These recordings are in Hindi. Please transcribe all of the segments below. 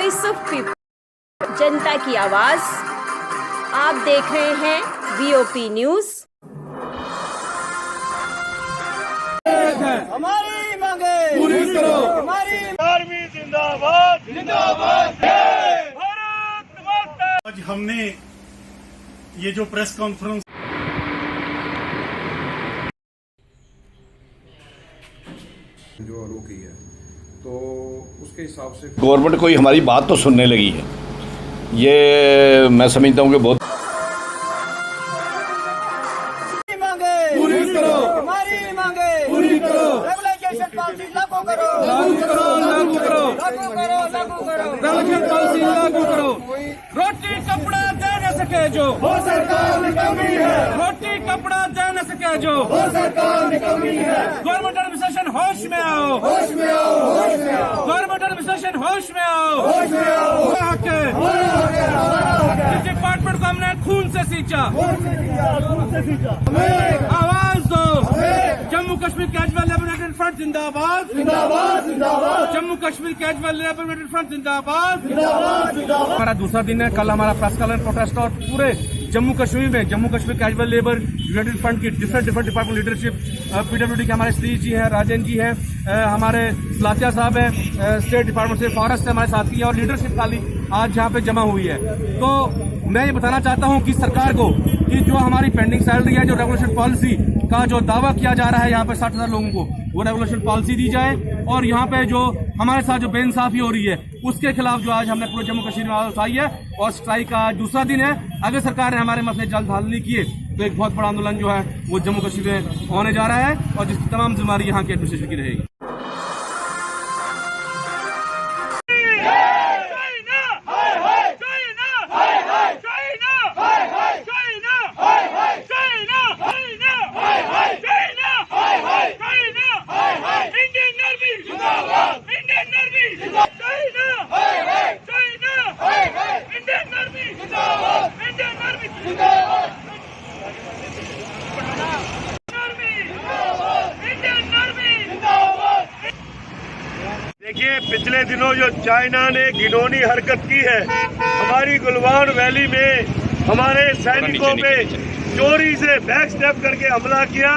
वॉइस ऑफ पीपल, जनता की आवाज। आप देख रहे हैं वीओपी न्यूज। हमारी मांगे पूरी करो। हमारी आर्मी जिंदाबाद जिंदाबाद। भारत माता। आज हमने ये जो प्रेस कॉन्फ्रेंस जो रोकी है तो उसके हिसाब से गवर्नमेंट कोई हमारी बात तो सुनने लगी है, ये मैं समझता हूँ कि बहुत मांगे पूरी करो। हमारी मांगे पूरी करो। रेगुलेशन पॉलिसी लागू करो लागू करो लागू करो लागू करो लागू करो रेगुलेशन पॉलिसी लागू करो। रोटी कपड़ा दे न सके जो वो सरकार निकम्मी है, रोटी कपड़ा दे न सके जो वो सरकार निकम्मी है। गवर्नमेंट एडमिनिस्ट्रेशन होश में आओ, होश में आओ, होश में आओ, गवर्नमेंट एडमिनिस्ट्रेशन होश में आओ। होश में आओ। हमारा हक है, हमारा हक है। इस डिपार्टमेंट को हमने खून से सींचा। हमें आवाज दो। Jammu Kashmir casual liberation front जिंदाबाद जिंदाबाद जिंदाबाद Jammu Kashmir casual liberation front जिंदाबाद। जिंदाबाद जिंदाबाद। हमारा दूसरा दिन है, कल हमारा प्रेस कॉल प्रोटेस्ट और पूरे जम्मू कश्मीर में Jammu Kashmir casual labour United front की डिफरेंट डिपार्टमेंट लीडरशिप, पीडब्ल्यूडी के हमारे श्री जी हैं, राजन जी हैं, हमारे लातिया साहब हैं, स्टेट डिपार्टमेंट से फॉरेस्ट से हमारे साथी हैं और लीडरशिप खाली आज यहाँ पे जमा हुई है। तो मैं ये बताना चाहता हूँ कि सरकार को कि जो हमारी पेंडिंग सैलरी है, जो रेगुलेशन पॉलिसी का जो दावा किया जा रहा है यहाँ पे 60,000 लोगों को, वो रेगुलेशन पॉलिसी दी जाए और यहाँ पे जो हमारे साथ जो बेइंसाफी हो रही है उसके खिलाफ जो आज हमने पूरे जम्मू कश्मीर में आवाज उठाई है और स्ट्राइक का आज दूसरा दिन है। अगर सरकार ने हमारे मसले जल्द हल नहीं किए तो एक बहुत बड़ा आंदोलन जो है वो जम्मू कश्मीर में होने जा रहा है और जिसकी तमाम जिम्मेदारी यहाँ के एडमिनिस्ट्रेशन की रहेगी। देखिए, पिछले दिनों जो चाइना ने घिनौनी हरकत की है, हमारी गुलवान वैली में हमारे सैनिकों पे चोरी से बैक स्टेप करके हमला किया।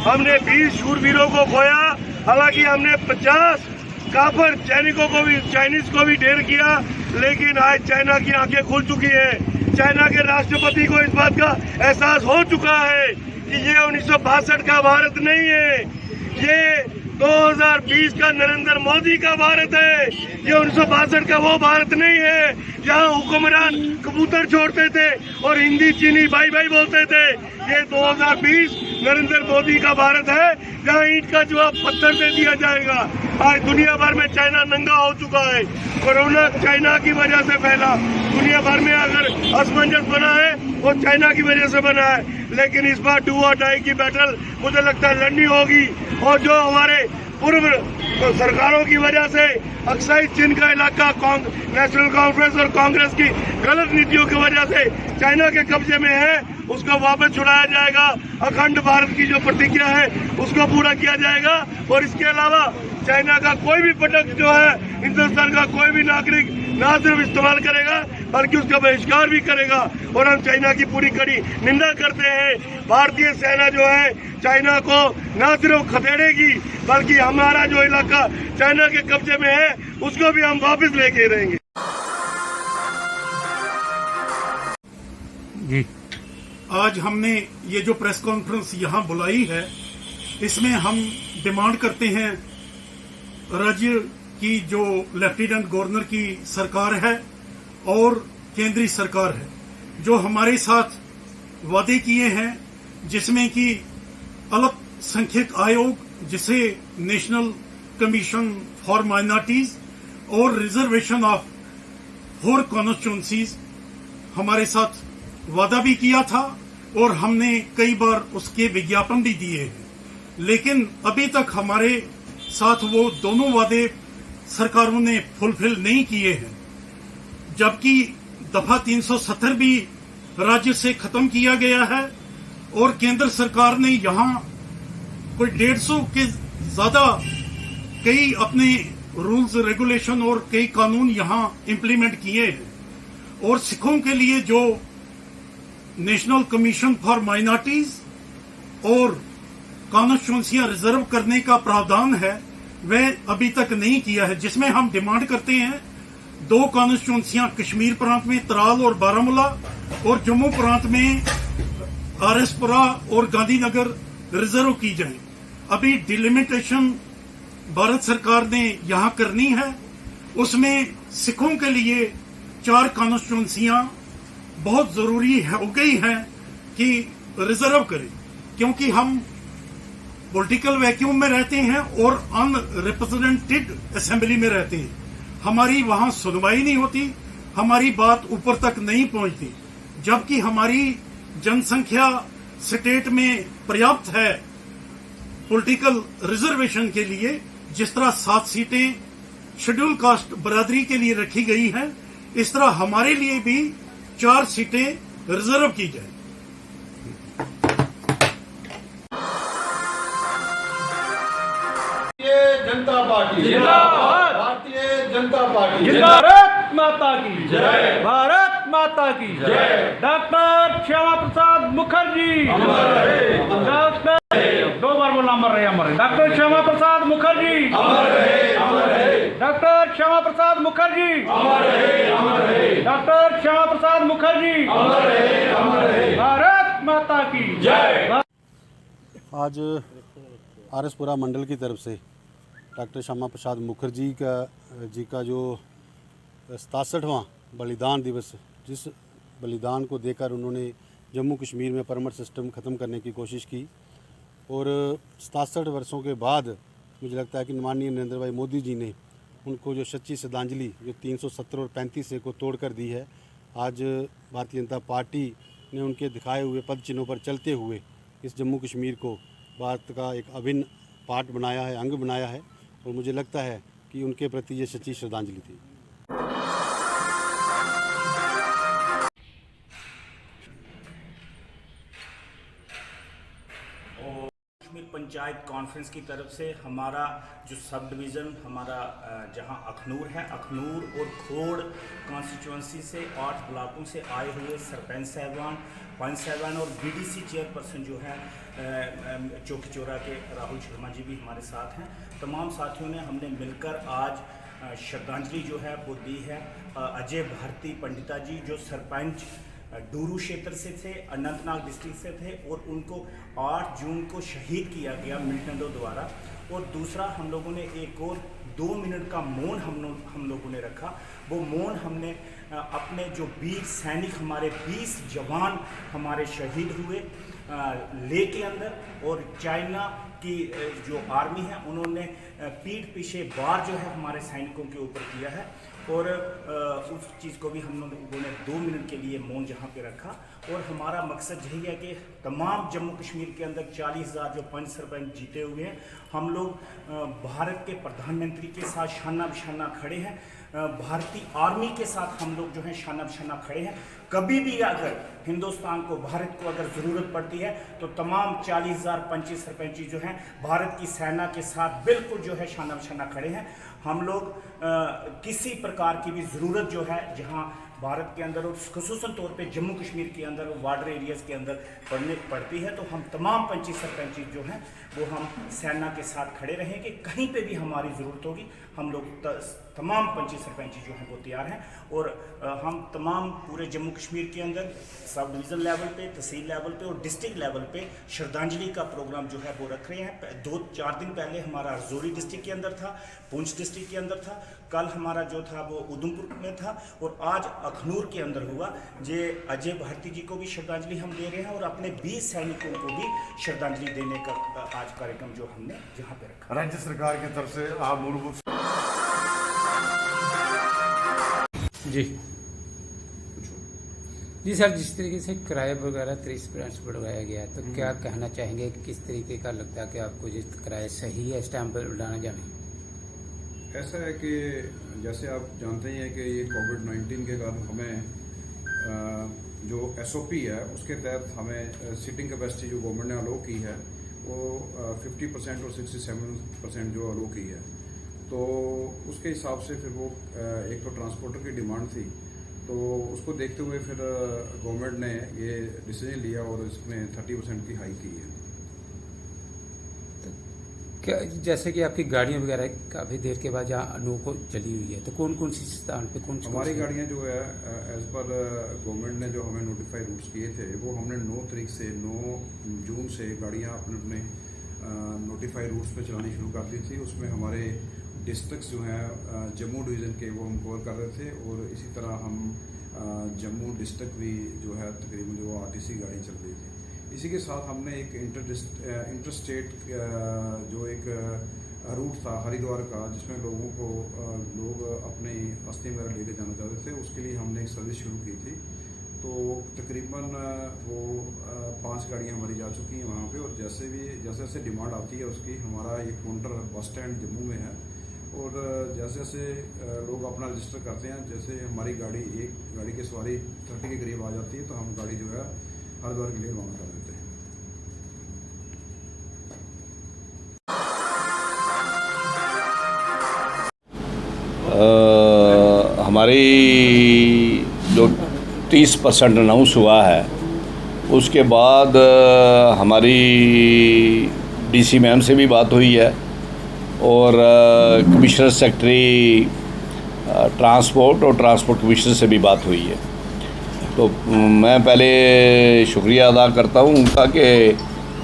हमने 20 शूरवीरों को खोया। हालांकि हमने 50 काफर चाइनीज को भी ढेर किया, लेकिन आज चाइना की आंखें खुल चुकी है। चाइना के राष्ट्रपति को इस बात का एहसास हो चुका है कि ये 1962 का भारत नहीं है, ये 2020 का नरेंद्र मोदी का भारत है। ये 1962 का वो भारत नहीं है जहाँ हुक्मरान कबूतर छोड़ते थे और हिंदी चीनी भाई भाई बोलते थे। ये 2020 नरेंद्र मोदी का भारत है जहाँ ईंट का जवाब पत्थर से दिया जाएगा। आज दुनिया भर में चाइना नंगा हो चुका है। कोरोना चाइना की वजह से फैला। दुनिया भर में अगर असमंजस बना है वो चाइना की वजह से बना है, लेकिन इस बार डू और डाई की बैटल मुझे लगता है लड़नी होगी। और जो हमारे पूर्व सरकारों की वजह से अक्साई चीन का इलाका नेशनल कॉन्फ्रेंस और कांग्रेस की गलत नीतियों की वजह से चाइना के कब्जे में है, उसको वापस छुड़ाया जाएगा। अखंड भारत की जो प्रतिज्ञा है उसको पूरा किया जाएगा। और इसके अलावा चाइना का कोई भी प्रोडक्ट जो है हिंदुस्तान का कोई भी नागरिक न सिर्फ इस्तेमाल करेगा बल्कि उसका बहिष्कार भी करेगा। और हम चाइना की पूरी कड़ी निंदा करते हैं। भारतीय सेना जो है चाइना को न सिर्फ खदेड़ेगी बल्कि हमारा जो इलाका चाइना के कब्जे में है उसको भी हम वापस लेके रहेंगे। जी, आज हमने ये जो प्रेस कॉन्फ्रेंस यहाँ बुलाई है, इसमें हम डिमांड करते हैं राज्य की जो लेफ्टिनेंट गवर्नर की सरकार है और केंद्रीय सरकार है, जो हमारे साथ वादे किए हैं, जिसमें कि अल्पसंख्यक आयोग जिसे नेशनल कमीशन फॉर माइनॉरिटीज और रिजर्वेशन ऑफ 4 कॉन्स्टिट्यूंसीज हमारे साथ वादा भी किया था और हमने कई बार उसके विज्ञापन भी दिए हैं, लेकिन अभी तक हमारे साथ वो दोनों वादे सरकारों ने फुलफिल नहीं किए हैं। जबकि दफा 370 भी राज्य से खत्म किया गया है और केंद्र सरकार ने यहाँ कोई 150 के ज्यादा कई अपने रूल्स रेगुलेशन और कई कानून यहाँ इम्प्लीमेंट किए हैं, और सिखों के लिए जो नेशनल कमीशन फॉर माइनॉरिटीज और कॉन्स्टिट्यूंसियां रिजर्व करने का प्रावधान है वह अभी तक नहीं किया है, जिसमें हम डिमांड करते हैं 2 कॉन्स्टिट्यूंसियां कश्मीर प्रांत में त्राल और बारामूला और जम्मू प्रांत में आरएसपुरा और गांधीनगर रिजर्व की जाए। अभी डिलिमिटेशन भारत सरकार ने यहां करनी है, उसमें सिखों के लिए 4 कॉन्स्टिट्यूंसियां बहुत जरूरी हो गई है कि रिजर्व करें, क्योंकि हम पॉलिटिकल वैक्यूम में रहते हैं और अनरिप्रेजेंटेड असेंबली में रहते हैं। हमारी वहां सुनवाई नहीं होती, हमारी बात ऊपर तक नहीं पहुंचती, जबकि हमारी जनसंख्या स्टेट में पर्याप्त है पॉलिटिकल रिजर्वेशन के लिए। जिस तरह 7 सीटें शेड्यूल कास्ट बरादरी के लिए रखी गई हैं, इस तरह हमारे लिए भी 4 सीटें रिजर्व की जाए। भारतीय जनता पार्टी जिंदाबाद। भारतीय जनता पार्टी भारत माता की जय। भारत माता की जय। डॉक्टर श्यामा प्रसाद मुखर्जी अमर रहे। डॉक्टर 2 बार बोलना अमर रहे, अमर रहे। डॉक्टर श्यामा प्रसाद मुखर्जी अमर रहे, अमर रहे। डॉक्टर श्यामा प्रसाद मुखर्जी अमर रहे, अमर रहे। डॉक्टर श्यामा प्रसाद मुखर्जी अमर रहे, अमर रहे। भारत माता की जय। आज आरएसपुरा मंडल की तरफ से डॉक्टर श्यामा प्रसाद मुखर्जी जी का जो 67वां बलिदान दिवस, जिस बलिदान को देकर उन्होंने जम्मू कश्मीर में परमिट सिस्टम ख़त्म करने की कोशिश की, और 67 वर्षों के बाद मुझे लगता है कि माननीय नरेंद्र भाई मोदी जी ने उनको जो सच्ची श्रद्धांजलि जो 370 और 35 को तोड़ कर दी है, आज भारतीय जनता पार्टी ने उनके दिखाए हुए पद चिन्हों पर चलते हुए इस जम्मू कश्मीर को भारत का एक अभिन्न पार्ट बनाया है, अंग बनाया है, और मुझे लगता है कि उनके प्रति ये सच्ची श्रद्धांजलि थी। कश्मीर पंचायत कॉन्फ्रेंस की तरफ से हमारा जो सब डिवीज़न हमारा जहां अखनूर है, अखनूर और खोड़ कॉन्स्टिट्यूंसी से 8 ब्लॉकों से आए हुए सरपंच साहबान, पंच साहबान और बीडीसी चेयरपर्सन जो है चौकी चौरा के राहुल शर्मा जी भी हमारे साथ हैं। तमाम साथियों ने हमने मिलकर आज श्रद्धांजलि जो है वो दी है अजय भारती पंडिता जी, जो सरपंच डूरू क्षेत्र से थे, अनंतनाग डिस्ट्रिक्ट से थे, और उनको 8 जून को शहीद किया गया मिलिटेंटों द्वारा। और दूसरा हम लोगों ने एक और 2 मिनट का मौन हम लोगों ने रखा। वो मौन हमने अपने जो वीर सैनिक हमारे 20 जवान हमारे शहीद हुए लेह के अंदर, और चाइना की जो आर्मी है उन्होंने पीठ पीछे वार जो है हमारे सैनिकों के ऊपर किया है, और उस चीज़ को भी हम लोगों ने 2 मिनट के लिए मौन जहाँ पे रखा। और हमारा मकसद यही है कि तमाम जम्मू कश्मीर के अंदर 40,000 जो पंच सरपंच जीते हुए हैं, हम लोग भारत के प्रधानमंत्री के साथ शाना बिशाना खड़े हैं, भारतीय आर्मी के साथ हम लोग जो है शाना बिशाना खड़े हैं। कभी भी अगर हिंदुस्तान को, भारत को अगर ज़रूरत पड़ती है तो तमाम 40,000 पंची सरपंची जो हैं भारत की सेना के साथ बिल्कुल जो है शाना बिशाना खड़े हैं। हम लोग किसी प्रकार की भी ज़रूरत जो है जहां भारत के अंदर और खुसूसन तौर पे जम्मू कश्मीर के अंदर बॉर्डर एरियाज़ के अंदर पड़ती है, तो हम तमाम पंची सरपंची जो हैं वो हम सेना के साथ खड़े रहेंगे। कहीं पे भी हमारी ज़रूरत होगी हम लोग तमाम पंची सरपंची जो हैं वो तैयार हैं। और हम तमाम पूरे जम्मू कश्मीर के अंदर सब डिवीज़न लेवल पे, तहसील लेवल पे और डिस्ट्रिक्ट लेवल पे श्रद्धांजलि का प्रोग्राम जो है वो रख रहे हैं। 2-4 दिन पहले हमारा राजौरी डिस्ट्रिक्ट के अंदर था, पुंछ डिस्ट्रिक्ट के अंदर था, कल हमारा जो था वो उधमपुर में था, और आज अखनूर के अंदर हुआ। जे अजय भारती जी को भी श्रद्धांजलि हम दे रहे हैं, और अपने 20 सैनिकों को भी श्रद्धांजलि देने का आज कार्यक्रम जो हमने यहाँ पे रखा। राज्य सरकार की तरफ से आप मूलभूत जी सर, जिस तरीके से किराया वगैरह 30% बढ़वाया गया, तो क्या कहना चाहेंगे कि किस तरीके का लगता है कि आपको जिस किराया सही है इस टाइम पर उड़ाना जाने? ऐसा है कि जैसे आप जानते ही हैं कि ये कोविड-19 के कारण हमें जो SOP है उसके तहत हमें सीटिंग कैपेसिटी जो गवर्नमेंट ने अलो की है वो 50% और 67% जो अलो की है। तो तो उसके हिसाब से फिर वो एक तो ट्रांसपोर्टर की डिमांड थी, तो उसको देखते हुए फिर गवर्नमेंट ने ये डिसीजन लिया और इसमें 30% की हाइक की है। क्या जैसे कि आपकी गाड़ियाँ वगैरह काफ़ी देर के बाद जहाँ अनोखो चली हुई है, तो कौन कौन सी स्थान पे कौन हमारी गाड़ियाँ जो है एज पर गवर्नमेंट ने जो हमें नोटिफाई रूट्स किए थे, वो हमने 9 तारीख से 9 जून से गाड़ियाँ अपने अपने नोटिफाई रूट्स पे चलानी शुरू कर दी थी। उसमें हमारे डिस्ट्रिक्ट्स जो हैं जम्मू डिवीज़न के वो हम कवर कर रहे थे, और इसी तरह हम जम्मू डिस्ट्रिक्ट भी जो है तकरीबन जो RTC गाड़ियाँ चल रही थी। इसी के साथ हमने एक इंटरस्टेट जो एक रूट था हरिद्वार का, जिसमें लोगों को लोग अपनी अस्थि वगैरह लेके जाना चाहते थे, उसके लिए हमने एक सर्विस शुरू की थी। तो तकरीबन वो 5 गाड़ियाँ हमारी जा चुकी हैं वहाँ पे, और जैसे जैसे डिमांड आती है उसकी, हमारा एक काउंटर बस स्टैंड जम्मू में है, और जैसे जैसे लोग अपना रजिस्टर करते हैं, जैसे हमारी एक गाड़ी की सवारी 30 के करीब आ जाती है, तो हम गाड़ी जो है हरिद्वार के लिए रवाना कर देते हैं। हमारी जो 30% अनाउंस हुआ है, उसके बाद हमारी DC मैम से भी बात हुई है, और कमिश्नर सेक्रेटरी ट्रांसपोर्ट और ट्रांसपोर्ट कमिश्नर से भी बात हुई है। तो मैं पहले शुक्रिया अदा करता हूँ उनका कि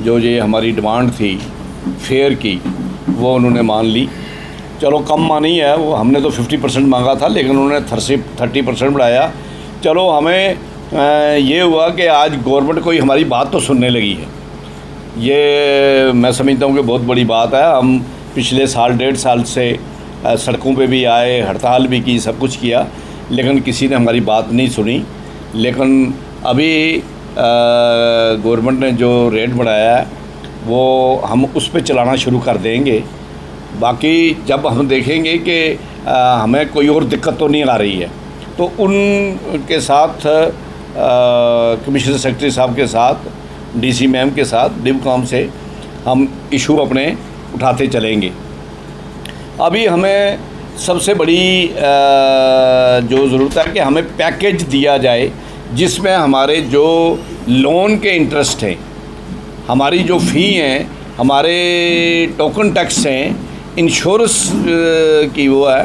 जो ये हमारी डिमांड थी फेयर की, वो उन्होंने मान ली। चलो कम मानी है, वो हमने तो 50% मांगा था, लेकिन उन्होंने 30% बढ़ाया। चलो हमें ये हुआ कि आज गवर्नमेंट कोई हमारी बात तो सुनने लगी है। ये मैं समझता हूँ कि बहुत बड़ी बात है। हम पिछले साल 1.5 साल से सड़कों पे भी आए, हड़ताल भी की, सब कुछ किया, लेकिन किसी ने हमारी बात नहीं सुनी। लेकिन अभी गवर्नमेंट ने जो रेट बढ़ाया है, वो हम उस पर चलाना शुरू कर देंगे। बाकी जब हम देखेंगे कि हमें कोई और दिक्कत तो नहीं आ रही है, तो उनके साथ कमिश्नर सेक्रेटरी साहब के साथ, DC मैम के साथ, डिवकॉम से हम इशू अपने उठाते चलेंगे। अभी हमें सबसे बड़ी जो ज़रूरत है कि हमें पैकेज दिया जाए, जिसमें हमारे जो लोन के इंटरेस्ट हैं, हमारी जो फ़ी हैं, हमारे टोकन टैक्स हैं, इंश्योरेंस की वो है,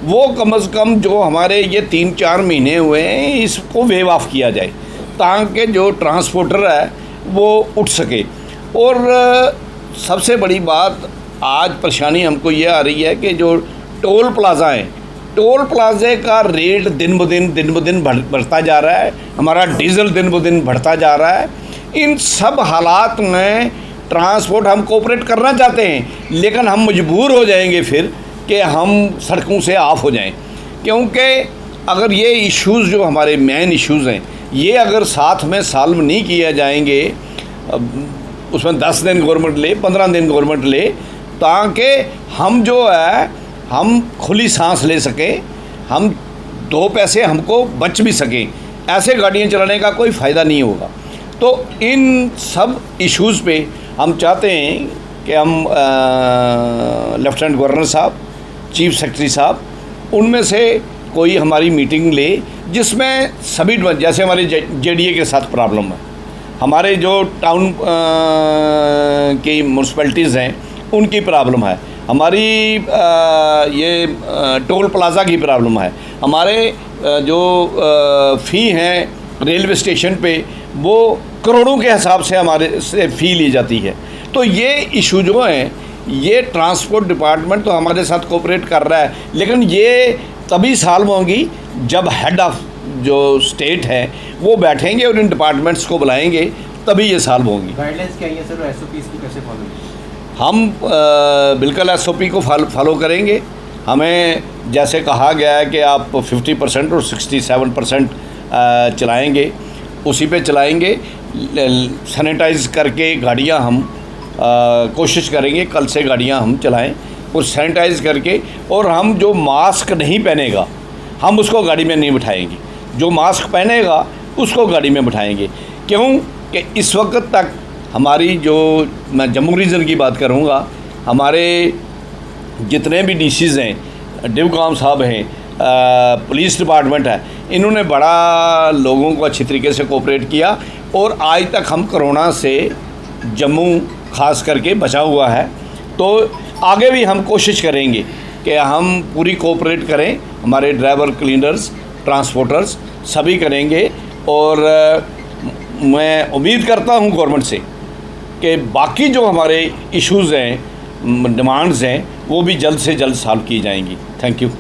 वो कम से कम जो हमारे ये 3-4 महीने हुए हैं, इसको वेव ऑफ किया जाए, ताकि जो ट्रांसपोर्टर है वो उठ सके। और सबसे बड़ी बात आज परेशानी हमको ये आ रही है कि जो टोल प्लाज़ा हैं, टोल प्लाज़े का रेट दिन ब दिन बढ़ता जा रहा है, हमारा डीजल दिन ब दिन बढ़ता जा रहा है। इन सब हालात में ट्रांसपोर्ट हम कोऑपरेट करना चाहते हैं, लेकिन हम मजबूर हो जाएंगे फिर कि हम सड़कों से ऑफ हो जाएं, क्योंकि अगर ये इश्यूज़ जो हमारे मेन इश्यूज़ हैं, ये अगर साथ में सॉल्व नहीं किए जाएंगे, उसमें 10 दिन गवर्नमेंट ले, 15 दिन गवर्नमेंट ले, ताकि हम जो है हम खुली सांस ले सकें, हम 2 पैसे हमको बच भी सकें। ऐसे गाड़ियाँ चलाने का कोई फ़ायदा नहीं होगा। तो इन सब इश्यूज़ पे हम चाहते हैं कि हम लेफ्टिनेंट गवर्नर साहब, चीफ सेक्रेटरी साहब, उनमें से कोई हमारी मीटिंग ले, जिसमें सभी, जैसे हमारे JDA के साथ प्रॉब्लम है, हमारे जो टाउन की म्यूनसिपैलिटीज़ हैं उनकी प्रॉब्लम है, हमारी ये टोल प्लाज़ा की प्रॉब्लम है, हमारे जो फ़ी हैं रेलवे स्टेशन पे वो करोड़ों के हिसाब से हमारे से फ़ी ली जाती है। तो ये इशू जो हैं, ये ट्रांसपोर्ट डिपार्टमेंट तो हमारे साथ कोऑपरेट कर रहा है, लेकिन ये तभी सॉल्व होंगी जब हेड ऑफ जो स्टेट है वो बैठेंगे और इन डिपार्टमेंट्स को बुलाएंगे, तभी ये सॉल्व होंगी। गाइडलाइंस क्या है सर, SOPs को कैसे फॉलो करेंगे? हम बिल्कुल SOP को फॉलो करेंगे। हमें जैसे कहा गया है कि आप 50% और 67% चलाएंगे, उसी पे चलाएंगे। सैनिटाइज़ करके गाड़ियां हम कोशिश करेंगे कल से गाड़ियां हम चलाएं, और सैनिटाइज़ करके, और हम जो मास्क नहीं पहनेगा हम उसको गाड़ी में नहीं बिठाएंगे, जो मास्क पहनेगा उसको गाड़ी में बिठाएंगे। क्यों कि इस वक्त तक हमारी जो, मैं जम्मू रीजन की बात करूँगा, हमारे जितने भी डीसीज़ हैं, डिवकाम साहब हैं, पुलिस डिपार्टमेंट है, इन्होंने बड़ा लोगों को अच्छी तरीके से कोऑपरेट किया और आज तक हम कोरोना से जम्मू खास करके बचा हुआ है। तो आगे भी हम कोशिश करेंगे कि हम पूरी कोऑपरेट करें, हमारे ड्राइवर, क्लीनर्स, ट्रांसपोर्टर्स सभी करेंगे। और मैं उम्मीद करता हूं गवर्नमेंट से कि बाकी जो हमारे इश्यूज़ हैं, डिमांड्स हैं, वो भी जल्द से जल्द सॉल्व की जाएंगी। Thank you.